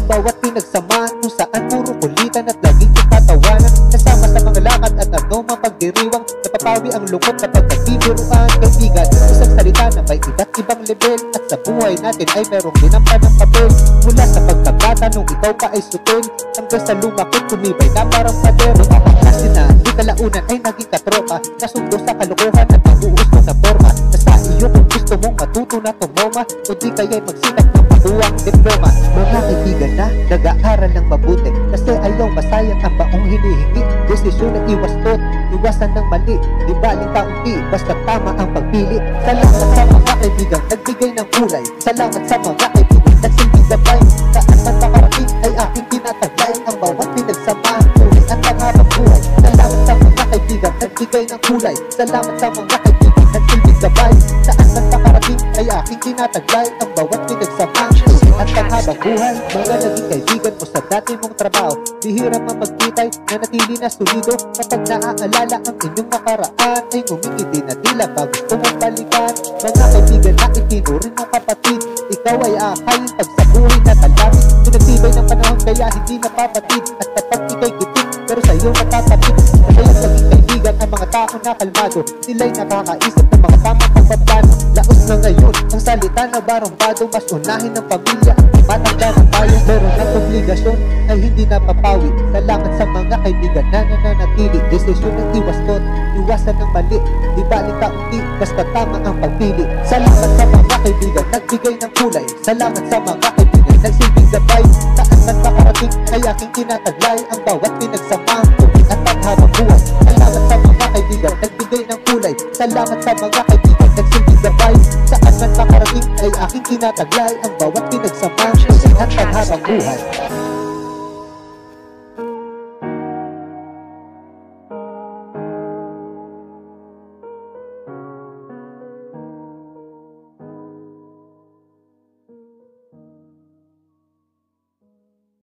ang bawat pinagsamahan, kung saan puro kulitan at laging itatawanan. Kasama sa mga lakad at anumang pagdiriwang, napapawi ang lungkot kapag nagbibiruan. Kaibigan, isang salita na may iba't ibang level, at sa buhay natin ay merong dinampan ng papel. Mula sa pagkabata nung ikaw pa ay sutil, hanggang sa lumakit tumibay na parang pader. Kasi na di kalaunan ay naging katropa, nasundo sa kalukuhan at nauuso na forma. Nasa iyo kung gusto mong matuto na tumoma, o di kaya'y magsikap ng patuwang diploma. Mga kaibigan na nag-aaral ng mabuti, kasi ayaw masayang ang baong hinihingi. Desisyon na iwastot, iwasan ng mali, di baling kaunti, basta tama ang pagpili. Salamat sa mga kaibigan nagbigay ng kulay, salamat sa mga kaibigan nagsilbing gabay. Saan man makarating ay aking tinataglay, ang bawat pinagsamahan, tuloy at pangarap buhay. Salamat sa mga kaibigan nagbigay ng kulay, salamat sa mga kaibigan nagsilbing gabay. Saan man makarating ay aking tinataglay, ang bawat pinagsamahan, tuloy at pangarap buhay. Mga naging kaibigan mo sa dati mong trabaho, bihira mamagkitay, nanatili na solido. Kapag naaalala ang inyong nakaraan, ay ngumingiti na tila ba gusto mong balikan. Mga kaibigan na itinuring mong kapatid, ikaw ay akayin pag sa buhay na talangin. Pinagtibay ng panahon kaya hindi napapatid, at kapag ika'y gitik, pero sa'yo natatapit. Kaya't maging kaibigan ang mga tao na kalmado, sila'y nakakaisip ng mga tamang pagpaplano. Laos na ngayon ang salita na barumbado, mas unahin ng pamilya at matanda na tayo. Meron ng obligasyon ay hindi napapawi, salamat sa mga kaibigan na nananatili. Desisyon ng iwastot, iwasan ng mali, di baling kaunti, basta tama ang pagpili. Salamat sa mga kaibigan nagbigay ng kulay, salamat sa mga kaibigan nagsilbing gabay. Saan man makarating ay aking tinataglay, ang bawat pinagsamahan, tuloy at paghabang buhay. Salamat sa mga kaibigan nagbigay ng kulay, salamat sa mga kaibigan nagsilbing gabay. Saan man makarating ay aking tinataglay, ang bawat pinagsamahan, tuloy at paghabang buhay.